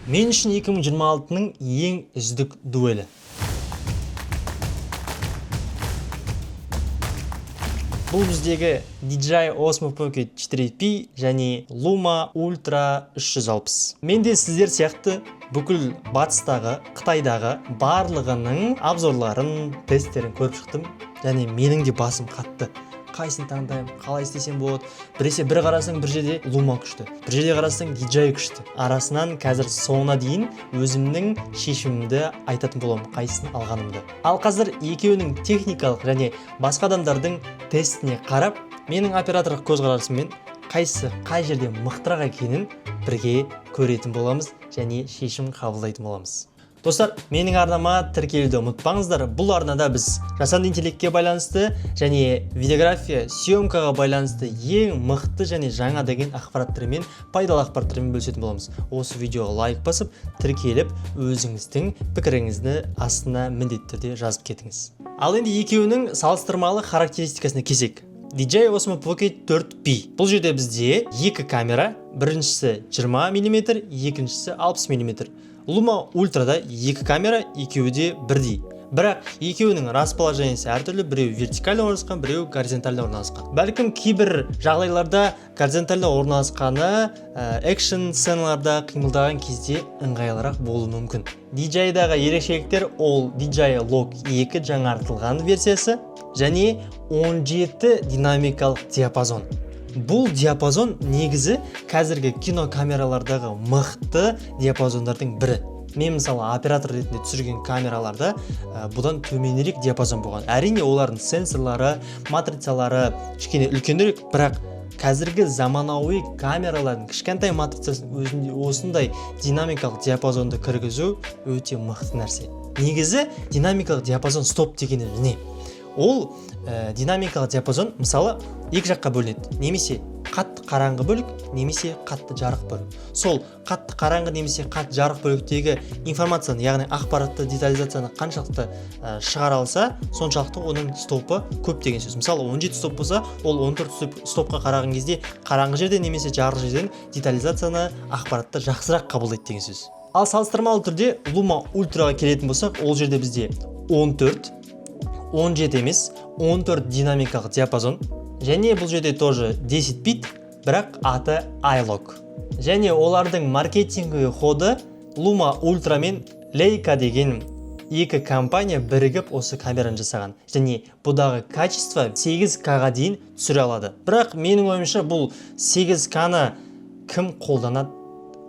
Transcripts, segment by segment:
Мен үшін 2026-ның ең үздік дуэлі. Бұл біздегі DJI Osmo Pocket 4P және Luma Ultra 360. Мен де сіздер сияқты бүкіл батыстағы, Қытайдағы барлығының обзорларын, тесттерін көріп шықтым. Және менің де басым қатты. Қайсын таңдаймын, қалай істесем болады. Біресе бір қарасаң бір жерде Luma күшті, бір жерде қарасаң DJI күшті. Арасынан қазір соңына дейін өзімнің шешімімді айтатын боламын, қайсысын алғанымды. Ал қазір екеуінің техникалық және басқа адамдардың тестіне қарап, менің операторлық көзқарасыммен қайсысы қай жерде мықтырақ екенін бірге көретін боламыз және шешім қабылдайтын боламыз. Достар, менің арнама тіркелуді ұмытпаңыздар. Бұл арнада біз жасанды интеллектке байланысты және видеография, съемкаға байланысты ең мықты және жаңа деген ақпараттармен, пайдалы ақпараттармен бөлісетін боламыз. Осы видеоға лайк басып, тіркеліп, өзіңіздің пікіріңізді астына міндетті түрде жазып кетіңіз. Ал енді екеуінің салыстырмалы характеристикасына келсек. DJI Osmo Pocket 4P. Бұл жерде бізде екі камера, біріншісі 20 мм, екіншісі 60 мм. Luma Ultra'да екі камера, екеуі де бірдей. Бірақ екеуінің расположениесі әртүрлі, біреу вертикально орналасқан, біреу горизонтально орналасқан. Бәлкім кейбір жағдайларда горизонтально орналасқаны экшн сценаларда қимылдаған кезде ыңғайлырақ болуы мүмкін. DJI-дағы ерекшеліктер ол DJI Log 2 жаңартылған версиясы және 17 динамикалық диапазон. Бұл диапазон негізі қазіргі кино камералардағы мықты диапазондардың бірі. Мен мысалы оператор ретінде түсірген камераларда бұдан төменірек диапазон болған. Әрине олардың сенсорлары, матрицалары кішкене үлкенірек, бірақ қазіргі заманауи камералардың кішкентай матрицасын өзінде осындай динамикалық диапазонды кіргізу өте мықты нәрсе. Негізі динамикалық диапазон стоп дегені не? Ол динамикалық диапазон мысалы екі жаққа бөлінеді. Немесе қатты қараңғы бөлік, немесе қатты жарық бөлік. Сол қатты қараңғы немесе қатты жарық бөліктегі информацияны, яғни ақпаратты, детализацияны қаншалықты шығара алса, соншалықты оның стопы көп деген сөз. Мысалы 17 стоп болса, ол 14 стопқа қараған кезде қараңғы жерде немесе жарық жерден детализацияны, ақпаратты жақсырақ қабылдайды деген сөз. Ал салыстырмалы түрде Luma Ultraға келетін болсақ, ол жерде бізде 14 17 емес, 14 динамикалық диапазон. Және бұл жерде тоже 10 бит, бірақ аты iLog. Және олардың маркетингі ходы Luma Ultra мен Leica деген екі компания бірігіп осы камераны жасаған. Және бұдағы качество 8К-ға дейін түсіре алады. Бірақ менің ойымша бұл 8К-ны кім қолданады,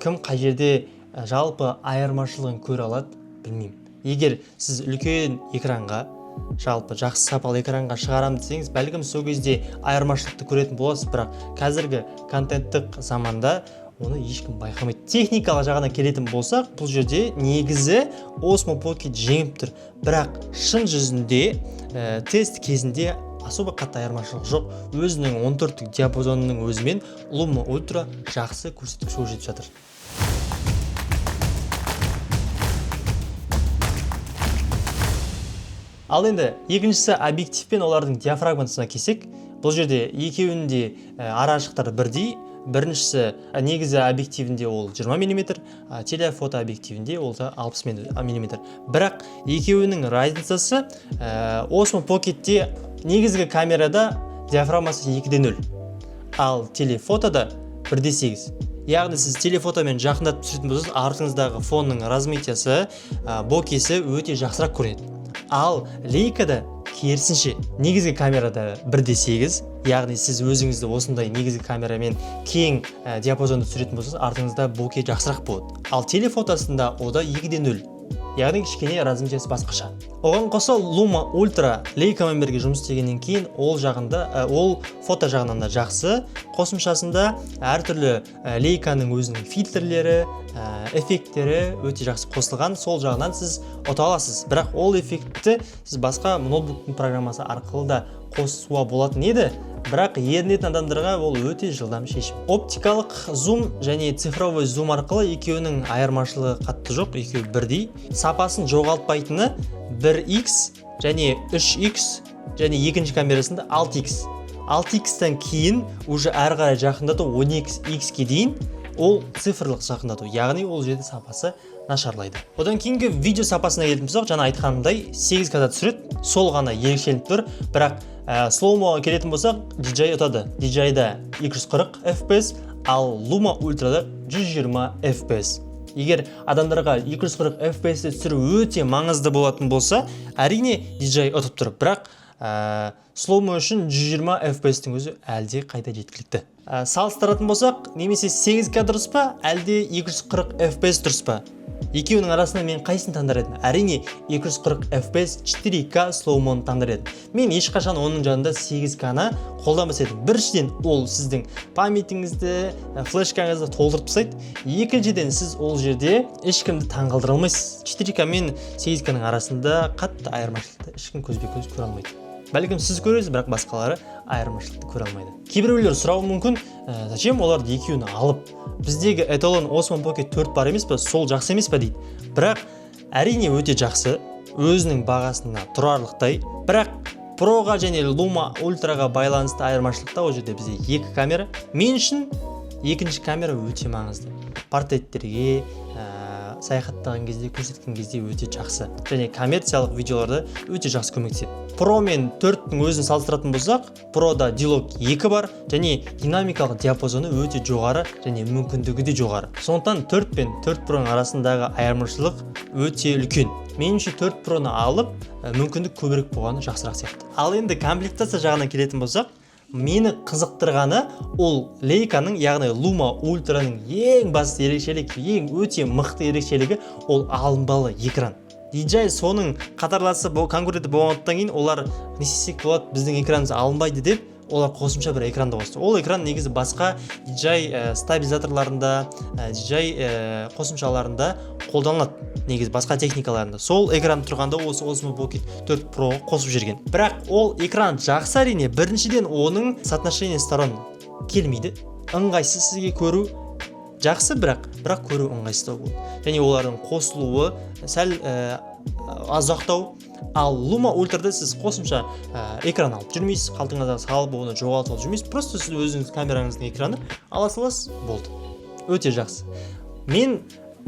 кім қай жерде жалпы айырмашылығын көре алады, білмеймін. Егер сіз үлкен экранға, жалпы жақсы сапалы экранға шығарам десеңіз, бәлкім сол кезде айырмашылықты көретін боласыз, бірақ қазіргі контенттік заманда оны ешкім байқамайды. Техникалық жағына келетін болсақ, бұл жерде негізі Osmo Pocket жеңіп тұр, бірақ шын жүзінде тест кезінде особо қатты айырмашылық жоқ. Өзінің 14 диапазонының өзімен Luma Ultra жақсы көрсеткіш көрсетіп жатыр. Ал енді екіншісі объектив пен олардың диафрагмасына келсек, бұл жерде екеуінде арашықтары бірдей. Біріншісі негізі объективінде ол 20 мм, телефото объективінде ол да 60 мм. Бірақ екеуінің разницасы Osmo Pocket'те негізгі камерада диафрагмасы 2:0, ал телефотода 1:8. Яғни сіз телефотомен жақындатып түсіретін болсаңыз, артыңыздағы фонның разметиясы, бокесі өте жақсырақ көрінеді. Ал Leica'да керісінше, негізгі камерада 1:8, яғни сіз өзіңізді осындай негізгі камерамен кең диапазонды түсіретін болсаңыз, артыңызда боке жақсырақ болады. Ал телефотосында ода 2:0, яғни кішкене разметиясы басқаша. Оған қоса Luma Ultra Leica'мен бірге жұмыс істегеннен кейін ол фото жағынан да жақсы. Қосымшасында әртүрлі Leica'ның өзінің фильтрлері, эффекттері өте жақсы қосылған. Сол жағынан сіз ұта аласыз. Бірақ ол эффектті сіз басқа ноутбуктың программасы арқылы да қосуға болатын еді. Бірақ ерінетін адамдарға ол өте жылдам шешім. Оптикалық зум және цифровой зум арқылы екеуінің айырмашылығы қатты жоқ, екеуі бірдей. Сапасын жоғалтпайтыны 1x және 3x және екінші камерасында 6x. 6x-тен кейін уже әрі қарай жақындату 12x-ке дейін ол цифрлық жақындату, яғни ол жерде сапасы нашарлайды. Одан кейінгі видео сапасына келетін болсақ, жаңа айтқанымдай 8К-да түсіреді, сол ғана ерекшелік тұр. Бірақ слоумоға келетін болсақ, DJI ұтады. DJI-да 240 FPS, ал Luma Ultra'да 120 FPS. Егер адамдарға 240 FPS-те түсіру өте маңызды болатын болса, әрине DJI ұтып тұр. Бірақ слоумо үшін 120 FPS-тің өзі әлде қайда жеткілікті. Салыстыратын болсақ, немесе 8К дұрыс па, әлде 240 FPS дұрыс па? Екеуінің арасында мен қайсын таңдар едім? Әрине 240 FPS 4К слоумоны таңдар едім. Мен ешқашан оның жанында 8К-ны қолданбас едім. Біріншіден ол сіздің памятіңізді, флешкаңызды толтырып тастайды. Екіншіден сіз ол жерде ешкімді таңғалдыра алмайсыз. 4К мен 8К-ның арасында қатты айырмашылықты ешкім көзбе-көз көре алмайды. Бәлкім сіз көресіз, бірақ басқалары айырмашылықты көре алмайды. Кейбіреулер сұрауы мүмкін, зачем оларды екеуін алып? Біздегі эталон Osmo Pocket 4 бар емес па, сол жақсы емес па дейді. Бірақ әрине өте жақсы, өзінің бағасына тұрарлықтай. Бірақ Proға және Luma Ultraға байланысты айырмашылықта ол жерде бізде екі камера. Мен үшін екінші камера өте маңызды. Портреттерге, саяхаттаған кезде, көрсеткен кезде өте жақсы. Және коммерциялық видеоларда өте жақсы көмектеседі. Pro мен 4-тің өзін салыстыратын болсақ, Proда диалог 2 бар, және динамикалық диапазоны өте жоғары, және мүмкіндігі де жоғары. Сондықтан 4 пен 4 Pro'ның арасындағы айырмашылық өте үлкен. Меніңше 4 Pro'ны алып, мүмкіндік көбірек болғаны жақсырақ сияқты. Ал енді комплектация жағына келетін болсақ, мені қызықтырғаны ол Leicaның, яғни Luma Ultraның ең басты ерекшелігі, ең өте мықты ерекшелігі ол алынбалы экран. DJI соның қатарласы конкуренті болғандықтан кейін олар не істесек болады, біздің экранымыз алынбайды деп, олар қосымша бір экранды қосты. Ол экран негізі басқа DJI стабилизаторларында, DJI қосымшаларында қолданылады, негізі басқа техникаларында. Сол экран тұрғанда осы Osmo Pocket 4 Pro қосып жүрген. Бірақ ол экран жақсы әрине, біріншіден оның соотношение сторон келмейді. Ыңғайсыз сізге көру жақсы, бірақ көру ыңғайсыздау болды. Және олардың қосылуы сәл азақтау. Ал Luma Ultra'да сіз қосымша экран алып жүрмейсіз, қалтыңызға салып оны жоғалтып жүрмейсіз. Просто сіз өзіңіз камераңыздың экраны ала саласыз, болды. Өте жақсы. Мен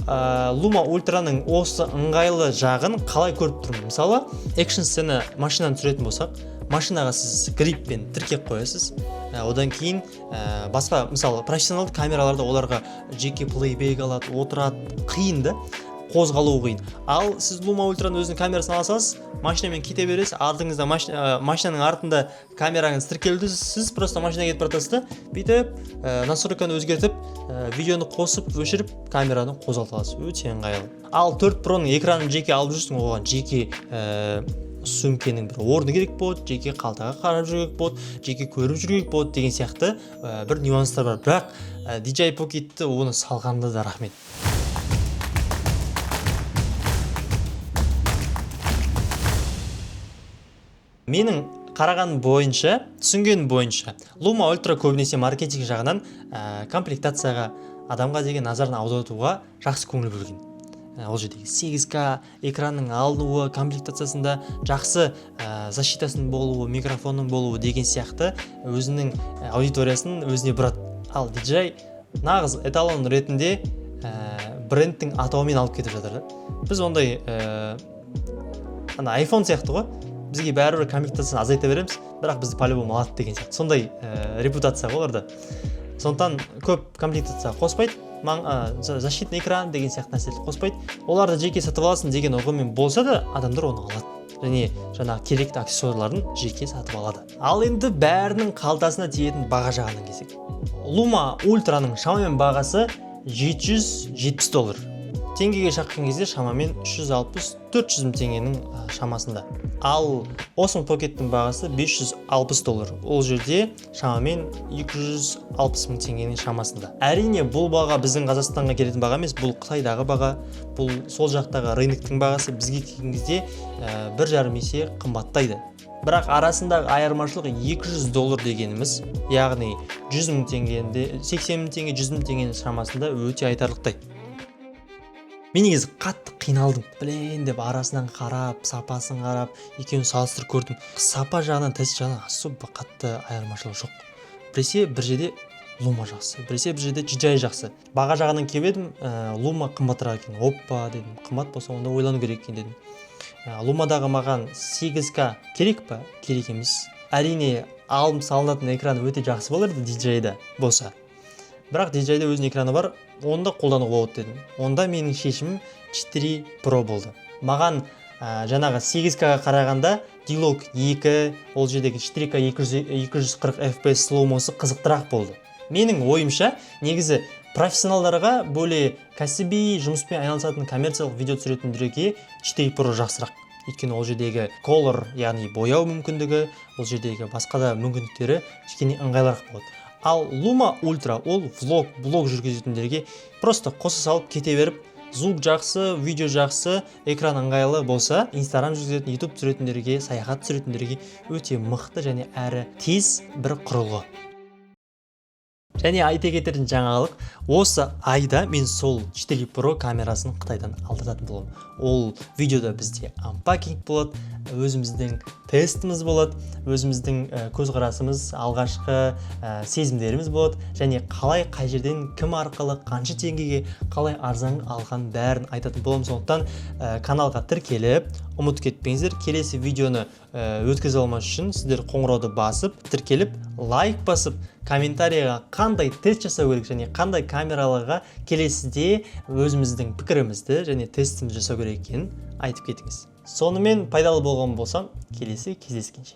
Luma Ultra'ның осы ыңғайлы жағын қалай көріп тұрмын? Мысалы, экшн сцена машинаны түсіретін болсақ, машинаға сіз гриппен тіркеп қоясыз. Одан кейін басқа, мысалы, профессионалды камераларда оларға жеке плейбек алады, отырады, қиын да, қозғалуы қиын. Ал сіз Luma Ultra'ның өзінің камерасын аласыз, машинамен кете бересіз, артыңызда машинаның артында камераңыз тіркелді, сіз просто машинаға кетіп барасыз да, бүйтіп настройканы өзгертіп, видеоны қосып, өшіріп, камераны қозғалта аласыз. Өте ыңғайлы. Ал 4 Pro'ның экранын жеке алып жүрсің, оған жеке сөмкенің бір орны керек болады, жеке қалтаға қарап жүргек болады, жеке көріп жүргек болады деген сияқты бір нюанстар бар. Бірақ DJI Pocket'ті оны салғанда да рахмет. Менің қараған бойынша, түсінген бойынша, Luma Ultra көбінесе маркетинг жағынан комплектацияға, адамға деген назарын аударуға жақсы көңіл бөлген. Ол жердегі 8К экранның алынуы, комплектациясында жақсы защитасының болуы, микрофонның болуы деген сияқты өзінің аудиториясын өзіне бұрады. Ал DJI нағыз эталон ретінде брендтің атауымен алып кетіп жатыр. Біз ондай iPhone сияқты ғой, бізге бәрібір комплектацияны азайта береміз, бірақ бізді по-любому алады деген сияқты. Сондай репутация ғой оларда. Сондықтан көп комплектация қоспайды, защитный экран деген сияқты нәрселерді қоспайды. Оларды жеке сатып аласың деген ұғыммен болса да, адамдар оны алады. Және жаңағы керекті аксессуарларын жеке сатып алады. Ал енді бәрінің қалтасына тиетін баға жағынан келсек. Luma Ultra'ның шамамен бағасы $770. Теңгеге шаққан кезде шамамен 360-400 мың теңгенің шамасында. Ал Osmo Pocket'тің бағасы $560. Ол жерде шамамен 260 мың теңгенің шамасында. Әрине бұл баға біздің Қазақстанға келетін баға емес, бұл Қытайдағы баға, бұл сол жақтағы рыноктың бағасы бізге келген кезде 1,5 есе қымбаттайды. Бірақ арасындағы айырмашылық $200 дегеніміз, яғни 100 мың теңгенде, 80 мың теңге, 100 мың теңгенің шамасында өте айтарлықтай. Мен негізі қатты қиналдым. Білейін деп арасынан қарап, сапасын қарап, екеуін салыстырып көрдім. Сапа жағынан, тест жағынан особо қатты айырмашылық жоқ. Біресе бір жерде Luma жақсы, біресе бір жерде DJI жақсы. Баға жағынан келіп едім, Luma қымбатырақ екен. Оппа дедім, қымбат болса онда ойлану керек екен дедім. Lumадағы маған 8К керек па? Керек емес. Әрине салынатын экраны өте жақсы болар еді DJI-да болса. Бірақ DJI-да өзінің экраны бар, онда қолдануға болады дедім. Онда менің шешімім 4 Pro болды. Маған жаңағы 8К-ға қарағанда D-Log 2, ол жердегі 4К 240 FPS слоумосы қызықтырақ болды. Менің ойымша, негізі профессионалдарға, бөле кәсіби жұмыспен айналысатын коммерциялық видео түсіретіндерге 4 Pro жақсырақ. Өйткені ол жердегі color, яғни бояу мүмкіндігі, ол жердегі басқа да мүмкіндіктері кішкене ыңғайлырақ болады. Ал Luma Ultra ол блог жүргізетіндерге просто қоса салып кете беріп, звук жақсы, видео жақсы, экран ыңғайлы болса, Instagram жүргізетін, YouTube түсіретіндерге, саяхат түсіретіндерге өте мықты және әрі тез бір құрылғы. Және айта кететін жаңалық, осы айда мен сол 4 Pro камерасын Қытайдан алдыратын боламын. Ол видеода бізде unpacking болады, өзіміздің тестіміз болады, өзіміздің көзқарасымыз, алғашқы сезімдеріміз болады, және қалай қай жерден кім арқылы қанша теңгеге қалай арзан алған бәрін айтатын боламын. Сондықтан каналға тіркеліп, ұмытып кетпеңіздер. Келесі видеоны өткізе алмас үшін сіздер қоңырауды басып, тіркеліп, лайк басып, комментарияға қандай тест жасау керек және қандай камераларға келесіде өзіміздің пікірімізді және тестімізді жасау керек екенін айтып кетіңіз. Сонымен пайдалы болған болсам, келесі кездескенше.